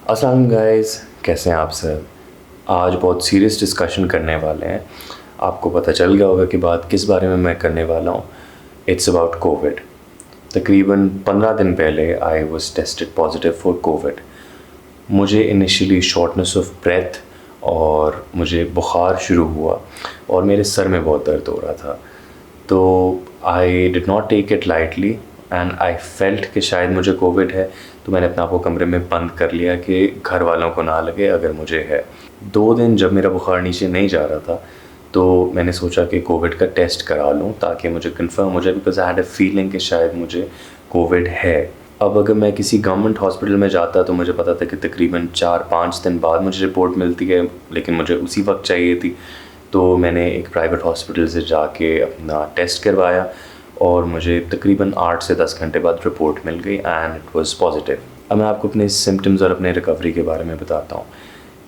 अस्सलाम गाइस, कैसे हैं आप सब। आज बहुत सीरियस डिस्कशन करने वाले हैं। आपको पता चल गया होगा कि बात किस बारे में मैं करने वाला हूँ। It's about Covid. तकरीबन 15 दिन पहले I was tested positive for Covid. मुझे इनिशियली शॉर्टनेस ऑफ ब्रेथ और मुझे बुखार शुरू हुआ और मेरे सर में बहुत दर्द हो रहा था। तो I did not take it lightly and I felt कि शायद मुझे कोविड है। तो मैंने अपने आप को कमरे में बंद कर लिया कि घर वालों को ना लगे अगर मुझे है। 2 दिन जब मेरा बुखार नीचे नहीं जा रहा था तो मैंने सोचा कि कोविड का टेस्ट करा लूँ ताकि मुझे कंफर्म हो जाए, because I had a feeling कि शायद मुझे कोविड है। अब अगर मैं किसी गवर्नमेंट हॉस्पिटल में जाता तो मुझे पता था कि तकरीबन 4-5 दिन बाद मुझे रिपोर्ट मिलती है, लेकिन मुझे उसी वक्त चाहिए थी। तो मैंने एक प्राइवेट हॉस्पिटल से जाके अपना टेस्ट करवाया और मुझे तकरीबन 8 से 10 घंटे बाद रिपोर्ट मिल गई एंड इट वाज पॉजिटिव। अब मैं आपको अपने सिम्टम्स और अपने रिकवरी के बारे में बताता हूँ।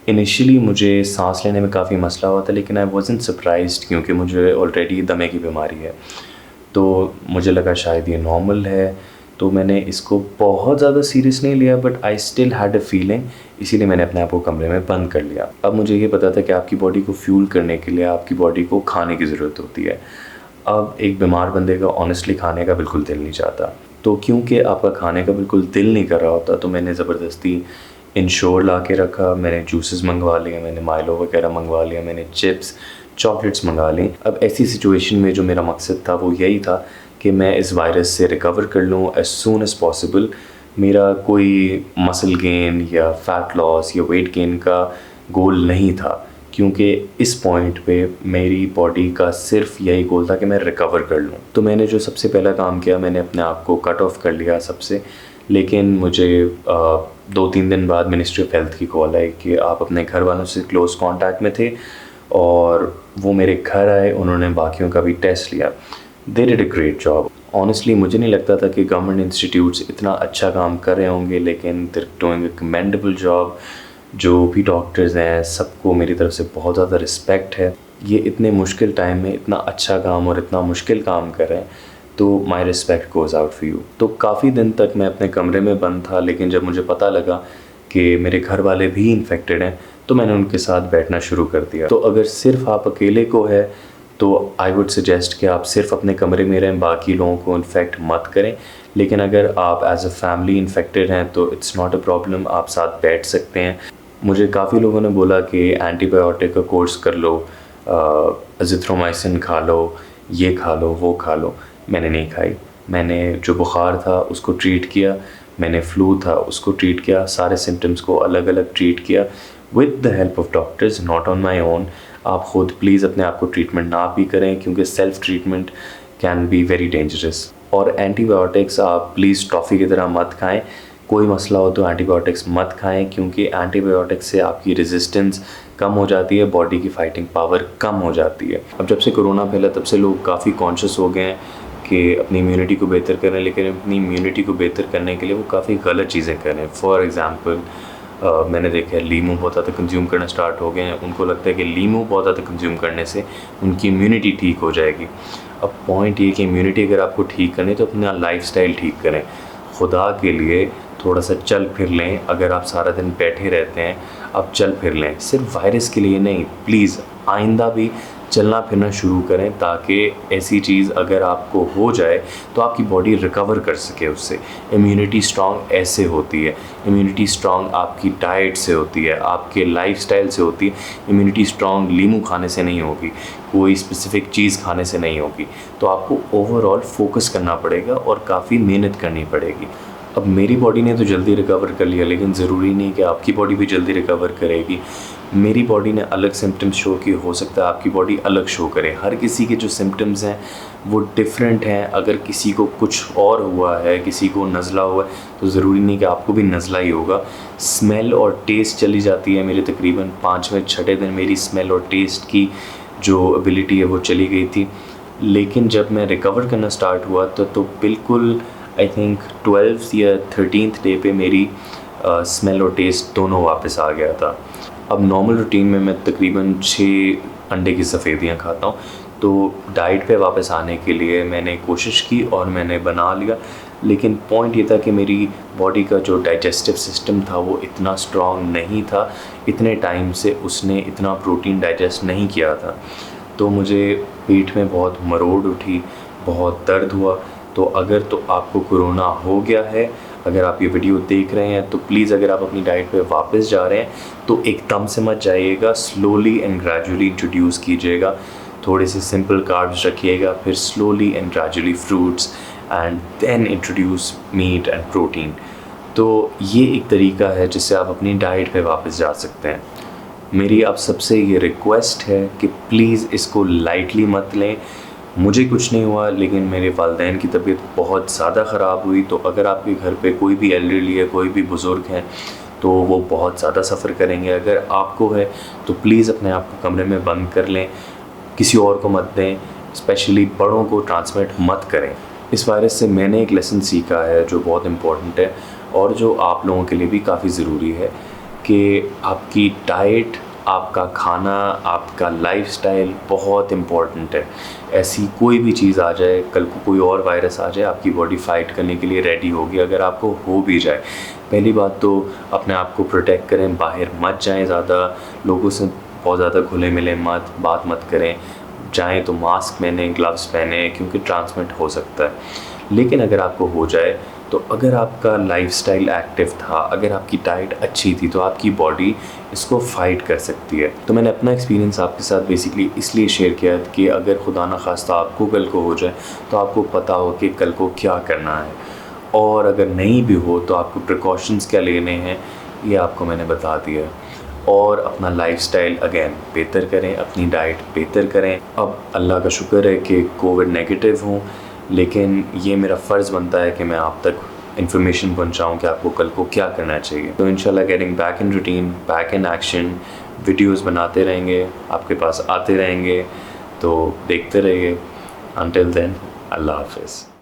इनिशियली मुझे सांस लेने में काफ़ी मसला हुआ था, लेकिन आई वाज़न्ट सरप्राइज्ड क्योंकि मुझे ऑलरेडी दमे की बीमारी है। तो मुझे लगा शायद ये नॉर्मल है, तो मैंने इसको बहुत ज़्यादा सीरियस नहीं लिया, but I still had a feeling, इसीलिए मैंने अपने आप को कमरे में बंद कर लिया। अब मुझे ये पता था कि आपकी बॉडी को फ्यूल करने के लिए आपकी बॉडी को खाने की ज़रूरत होती है। अब एक बीमार बंदे का ऑनेस्टली खाने का बिल्कुल दिल नहीं चाहता, तो क्योंकि आपका खाने का बिल्कुल दिल नहीं कर रहा होता तो मैंने ज़बरदस्ती इंश्योर ला के रखा। मैंने जूसेस मंगवा लिए, मैंने माइलो वगैरह मंगवा लिया, मैंने चिप्स चॉकलेट्स मंगा ली। अब ऐसी सिचुएशन में जो मेरा मकसद था वो यही था कि मैं इस वायरस से रिकवर कर लूँ एज़ सून एज़ पॉसिबल। मेरा कोई मसल गेन या फ़ैट लॉस या वेट गेन का गोल नहीं था, क्योंकि इस पॉइंट पे मेरी बॉडी का सिर्फ यही गोल था कि मैं रिकवर कर लूँ। तो मैंने जो सबसे पहला काम किया, मैंने अपने आप को कट ऑफ कर लिया सबसे। लेकिन मुझे 2-3 दिन बाद मिनिस्ट्री ऑफ हेल्थ की कॉल आई कि आप अपने घर वालों से क्लोज़ कांटेक्ट में थे, और वो मेरे घर आए, उन्होंने बाकियों का भी टेस्ट लिया। They did a great job. Honestly मुझे नहीं लगता था कि गवर्नमेंट इंस्टीट्यूट्स इतना अच्छा काम कर रहे होंगे, लेकिन they doing a commendable job. जो भी डॉक्टर्स हैं सबको मेरी तरफ से बहुत ज़्यादा रिस्पेक्ट है। ये इतने मुश्किल टाइम में इतना अच्छा काम और इतना मुश्किल काम कर रहे हैं, तो my respect goes out for you. तो काफ़ी दिन तक मैं अपने कमरे में बंद था, लेकिन जब मुझे पता लगा कि मेरे घर वाले भी इन्फेक्टेड हैं तो मैंने उनके साथ बैठना शुरू कर दिया। तो अगर सिर्फ आप अकेले को है तो आई वुड सजेस्ट कि आप सिर्फ अपने कमरे में रहें, बाकी लोगों को इन्फेक्ट मत करें। लेकिन अगर आप एज अ फैमिली इन्फेक्टेड हैं तो इट्स नॉट अ प्रॉब्लम, आप साथ बैठ सकते हैं। मुझे काफ़ी लोगों ने बोला कि एंटीबायोटिक का कोर्स कर लो, अज़िथ्रोमाइसिन खा लो, ये खा लो, वो खा लो। मैंने नहीं खाई। मैंने जो बुखार था उसको ट्रीट किया, मैंने फ्लू था उसको ट्रीट किया, सारे सिम्टम्स को अलग अलग ट्रीट किया with the help of doctors, not on my own. आप ख़ुद प्लीज़ अपने आप को ट्रीटमेंट ना भी करें, क्योंकि self treatment can be very dangerous. और एंटीबायोटिक्स आप प्लीज़ टॉफ़ी की तरह मत खाएं। कोई मसला हो तो एंटीबायोटिक्स मत खाएं, क्योंकि एंटीबायोटिक्स से आपकी रेजिस्टेंस कम हो जाती है, बॉडी की फ़ाइटिंग पावर कम हो जाती है। अब जब से कोरोना फैला तब से लोग काफ़ी कॉन्शियस हो गए हैं कि अपनी इम्यूनिटी को बेहतर करें, लेकिन अपनी इम्यूनिटी को बेहतर करने के लिए वो काफ़ी गलत चीज़ें करें। फॉर एग्ज़ाम्पल मैंने देखा है लीमू बहुत ज़्यादा कंज्यूम करना स्टार्ट हो गए हैं। उनको लगता है कि लीमू बहुत ज़्यादा कंज्यूम करने से उनकी इम्यूनिटी ठीक हो जाएगी। अब पॉइंट ये कि इम्यूनिटी अगर आपको ठीक करनी तो अपना लाइफस्टाइल ठीक करें। खुदा के लिए थोड़ा सा चल फिर लें। अगर आप सारा दिन बैठे रहते हैं, आप चल फिर लें, सिर्फ वायरस के लिए नहीं। प्लीज़ आइंदा भी चलना फिरना शुरू करें, ताकि ऐसी चीज़ अगर आपको हो जाए तो आपकी बॉडी रिकवर कर सके उससे। इम्यूनिटी स्ट्रॉन्ग ऐसे होती है। इम्यूनिटी स्ट्रॉन्ग आपकी डाइट से होती है, आपके लाइफस्टाइल से होती है। इम्यूनिटी स्ट्रॉन्ग लीमू खाने से नहीं होगी, कोई स्पेसिफ़िक चीज़ खाने से नहीं होगी। तो आपको ओवरऑल फोकस करना पड़ेगा और काफ़ी मेहनत करनी पड़ेगी। अब मेरी बॉडी ने तो जल्दी रिकवर कर लिया, लेकिन ज़रूरी नहीं कि आपकी बॉडी भी जल्दी रिकवर करेगी। मेरी बॉडी ने अलग सिम्टम्स शो किए, हो सकता है आपकी बॉडी अलग शो करे। हर किसी के जो सिम्टम्स हैं वो डिफरेंट हैं। अगर किसी को कुछ और हुआ है, किसी को नज़ला हुआ है, तो ज़रूरी नहीं कि आपको भी नज़ला ही होगा। स्मेल और टेस्ट चली जाती है मेरी तकरीबन 5वें-6ठे दिन मेरी स्मेल और टेस्ट की जो एबिलिटी है वो चली गई थी। लेकिन जब मैं रिकवर करना स्टार्ट हुआ तो बिल्कुल आई थिंक 12th या 13th डे पे मेरी स्मेल और टेस्ट दोनों वापस आ गया था। अब नॉर्मल रूटीन में मैं तकरीबन 6 अंडे की सफ़ेदियाँ खाता हूँ। तो डाइट पे वापस आने के लिए मैंने कोशिश की और मैंने बना लिया, लेकिन पॉइंट ये था कि मेरी बॉडी का जो डाइजेस्टिव सिस्टम था वो इतना स्ट्रॉन्ग नहीं था, इतने टाइम से उसने इतना प्रोटीन डाइजेस्ट नहीं किया था। तो मुझे पेट में बहुत मरोड़ उठी, बहुत दर्द हुआ। तो अगर तो आपको कोरोना हो गया है, अगर आप ये वीडियो देख रहे हैं, तो प्लीज़ अगर आप अपनी डाइट पे वापस जा रहे हैं तो एकदम से मत जाइएगा, स्लोली एंड ग्रेजुअली इंट्रोड्यूस कीजिएगा। थोड़े से सिंपल कार्ब्स रखिएगा, फिर slowly and gradually fruits and then introduce meat and protein. तो ये एक तरीका है जिससे आप अपनी डाइट पे वापस जा सकते हैं। मेरी आप सबसे ये रिक्वेस्ट है कि प्लीज़ इसको लाइटली मत लें। मुझे कुछ नहीं हुआ, लेकिन मेरे वालिदैन की तबीयत बहुत ज़्यादा ख़राब हुई। तो अगर आपके घर पे कोई भी एल्डरली है, कोई भी बुज़ुर्ग हैं, तो वो बहुत ज़्यादा सफ़र करेंगे। अगर आपको है तो प्लीज़ अपने आप को कमरे में बंद कर लें, किसी और को मत दें, स्पेशली बड़ों को ट्रांसमिट मत करें। इस वायरस से मैंने एक लेसन सीखा है जो बहुत इम्पोर्टेंट है और जो आप लोगों के लिए भी काफ़ी ज़रूरी है, कि आपकी डाइट, आपका खाना, आपका लाइफस्टाइल बहुत इम्पॉर्टेंट है। ऐसी कोई भी चीज़ आ जाए, कल को कोई और वायरस आ जाए, आपकी बॉडी फ़ाइट करने के लिए रेडी होगी। अगर आपको हो भी जाए, पहली बात तो अपने आप को प्रोटेक्ट करें, बाहर मत जाएं, ज़्यादा लोगों से बहुत ज़्यादा घुले मिले मत, बात मत करें। जाएँ तो मास्क पहने, ग्लव्स पहने, क्योंकि ट्रांसमिट हो सकता है। लेकिन अगर आपको हो जाए, तो अगर आपका लाइफस्टाइल एक्टिव था, अगर आपकी डाइट अच्छी थी, तो आपकी बॉडी इसको फ़ाइट कर सकती है। तो मैंने अपना एक्सपीरियंस आपके साथ बेसिकली इसलिए शेयर किया कि अगर खुदा न खास्ता आपको कल को हो जाए, तो आपको पता हो कि कल को क्या करना है, और अगर नहीं भी हो तो आपको प्रिकॉशंस क्या लेने हैं, ये आपको मैंने बता दिया है। और अपना लाइफस्टाइल अगेन बेहतर करें, अपनी डाइट बेहतर करें। अब अल्लाह का शुक्र है कि कोविड नेगेटिव हूँ, लेकिन ये मेरा फ़र्ज़ बनता है कि मैं आप तक इन्फॉर्मेशन पहुंचाऊं कि आपको कल को क्या करना चाहिए। तो इंशाल्लाह getting back in routine, back in action, videos बनाते रहेंगे, आपके पास आते रहेंगे, तो देखते रहिए। अंटिल देन, अल्लाह हाफ़िज़।